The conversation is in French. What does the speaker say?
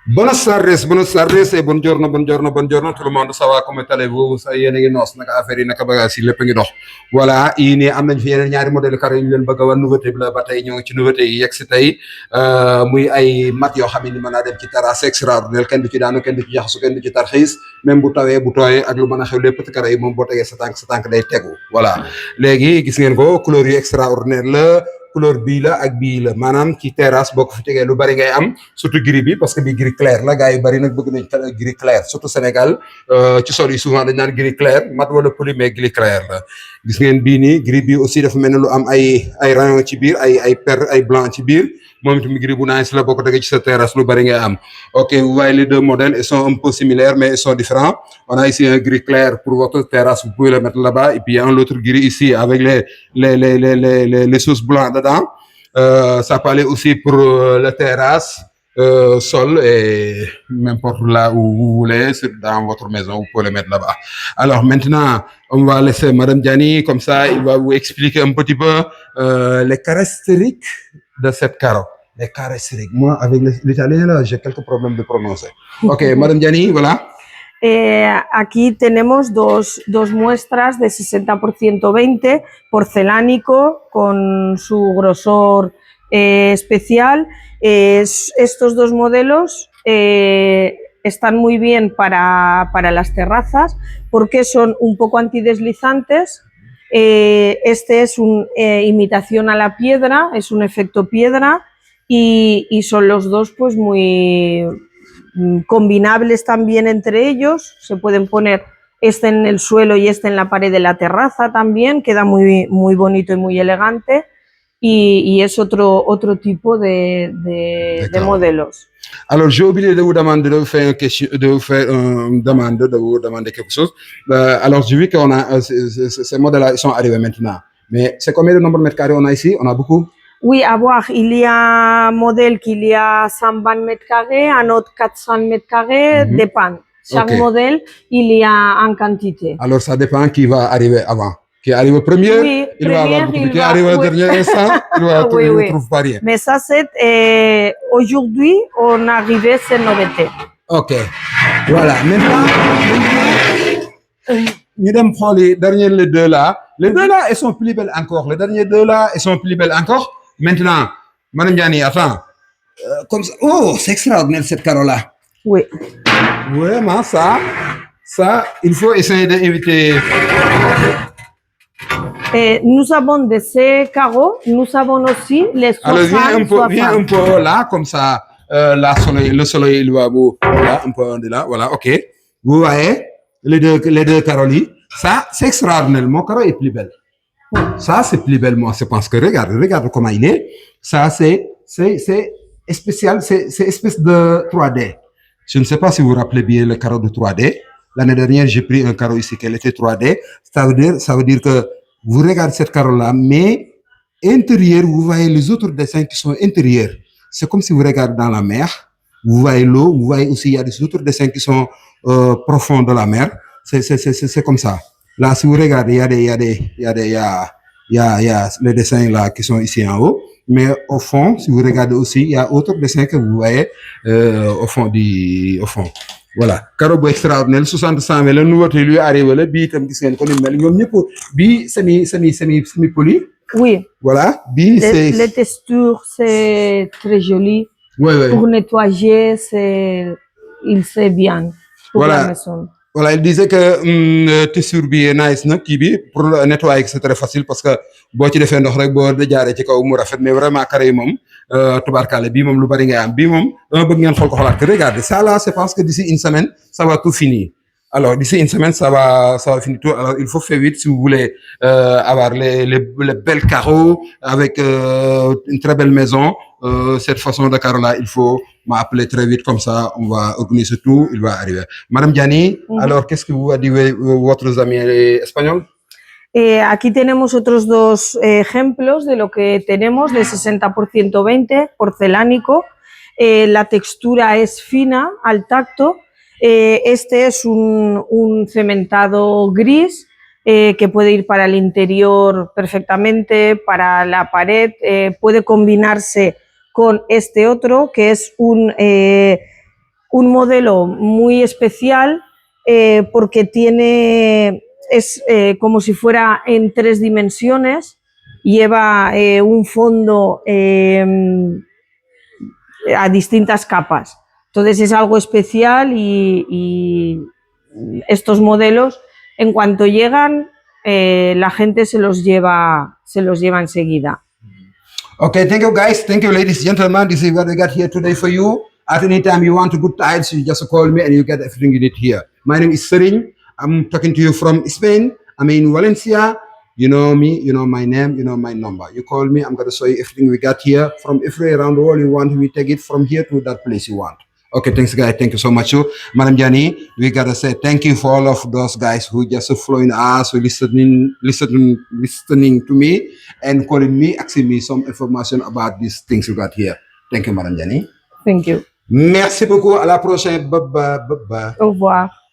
Buenas tardes et buongiorno tout le monde, ça va, comment allez-vous? Ça yéen a ngi noos naka affaire yi naka bagage yi lépp a ngi dox. Voilà yii nii am nañ fi yeneen ñaari modèle carré yu ñu leen bëgg a wan nouveauté bi la ba tey ñoo ngi ci nouveauté yi yegg si tey muy ay mat yoo xam ne ni mën naa dem ci terrasse extraordinaire kenn du ci daanu kenn du ci jaxasu kenn du ci tarxiis même bu tawee bu tooyee ak lu mën a xew lépp petit carré yi moom boo tegee sa tànk day tegu voilà léegi gis ngeen ko couleur yu extraordinaire la. couleur bii la ak bii la maanaam ci terrasse boo ko fi tegee lu bari ngay am surtout gris bi parce que bii gris clair la gars yu bari nag bëgg nañ gris clair surtout Sénégal ci sol yi souvent dañ naan gris clair mat wala poli mais gris clair la gis ngeen bii nii gris bi aussi dafa mel ne lu am ay rayon ci biir ay perle ay blanc ci biir moom itam gris bu nice la boo ko tegee ci sa terrasse lu bari ngay am ok vous voyez les deux modèles ils sont un peu similaires mais ils sont différents on a ici un gris clair pour votre terrasse vous pouvez le mettre là-bas et puis il y a un autre gris ici avec les choses blancs dedans ça peut aller aussi pour la terrasse sol et n'importe là où vous voulez dans votre maison vous pouvez le mettre là-bas alors maintenant on va laisser Madame Diani comme ça il va vous expliquer un petit peu les caractéristiques de cette carreau les caractéristiques moi avec l'italien là j'ai quelques problèmes de prononcer ok Madame Diani voilà. Aquí tenemos dos muestras de 60% 20 porcelánico con su grosor especial. Estos dos modelos están muy bien para las terrazas porque son un poco antideslizantes. Este es una imitación a la piedra, es un efecto piedra y son los dos pues muy combinables también entre ellos, se pueden poner este en el suelo y este en la pared de la terraza también, queda muy bonito y muy elegante y es otro tipo de modelos. Alors j'ai oublié de vous demander de vous faire demander quelque chose. Alors j'ai vu qu'on a ces modèles-là ils sont arrivés maintenant, mais c'est combien de nombre de mètres carrés on a ici? On a beaucoup. Oui, il y a un modèle qui y a 120 mètres carrés, un autre 400 mètres carrés, dépend. Chaque modèle, il y a en quantité. Alors ça dépend qui va arriver avant. Qui arrive au premier, oui, il va avoir beaucoup. Qui arrive au dernier instant, il va ne trouve pas rien. Mais ça, c'est aujourd'hui, on arrivait à nouveauté. Ok, voilà. Maintenant, nous allons prendre les derniers deux là. Les deux là, elles sont plus belles encore. Les derniers deux là, elles sont plus belles encore. Maintenant, Madame Diani, attends. Comme ça. Oh, c'est extraordinaire cette carreau-là. Oui. Vraiment, ça, il faut essayer d'éviter. Nous avons de ces carreaux, nous avons aussi les 60. Alors, viens un peu là, comme ça, le soleil, il va vous. Voilà, un peu de là, voilà, ok. Vous voyez, les deux carreaux, ça, c'est extraordinaire. Mon carreau est plus belle. Ça, c'est plus belle, moi, je pense que regarde comment il est. Ça, c'est spécial, c'est espèce de 3D. Je ne sais pas si vous vous rappelez bien le carreau de 3D. L'année dernière, j'ai pris un carreau ici qui était 3D. Ça veut dire que vous regardez cette carreau-là, mais intérieur, vous voyez les autres dessins qui sont intérieurs. C'est comme si vous regardez dans la mer. Vous voyez l'eau, vous voyez aussi, il y a des autres dessins qui sont profonds de la mer. C'est comme ça. Là, si vous regardez, il y a les dessins là qui sont ici en haut. Mais au fond, si vous regardez aussi, il y a d'autres dessins que vous voyez au fond. Voilà. Carreau bu extraordinaire 60 100 la nouveauté lui arrive la bii itam gis ngeen ko ni mel ñoom ñëpp bii semi poli. Oui. Voilà. Bii c'est les textures c'est très joli. Oui. Pour nettoyer c'est bien pour voilà. La maison. Voilà, il disait que texture bi nice na kii bi pour nettoyer c'est très facile parce que boo ci defee ndox rek boo jaaree ci kaw mu rafet mais vraiment carré yi moom tubaarkàlla bii moom lu bari ngay am bii moom dama bëgg ngeen xool ko xalaat que regardez ça là je pense que d'ici une semaine ça va tout finir. Alors d'ici une semaine ça va finir tout. Alors il faut faire vite si vous voulez avoir les belles carreaux avec une très belle maison. Cette façon de carreau là il faut m'appeler très vite comme ça on va organiser tout, il va arriver. Madame Diani, alors qu'est-ce que vous a dit votre ami espagnol? Aquí tenemos otros dos ejemplos de lo que tenemos de 60% 20 porcelánico. La textura es fina al tacto. Este es un cementado gris que puede ir para el interior perfectamente, para la pared, puede combinarse con este otro que es un un modelo muy especial porque es como si fuera en 3 dimensiones, lleva un fondo a distintas capas. Entonces es algo especial y estos modelos, en cuanto llegan, la gente se los lleva enseguida. Okay, thank you guys. Thank you, ladies and gentlemen. This is what we got here today for you. At any time you want good tiles, you just call me and you get everything you need here. My name is Sering. I'm talking to you from Spain. I'm in Valencia. You know me, you know my name, you know my number. You call me, I'm going to show you everything we got here. From everywhere around the world you want, we take it from here to that place you want. Okay, thanks guys. Thank you so much. Madam Jani, we got to say thank you for all of those guys who just following us, who listening to me and calling me, asking me some information about these things we got here. Thank you, Madam Jani. Thank you. Merci beaucoup. À la prochaine. Bye bye. Bye bye. Au revoir.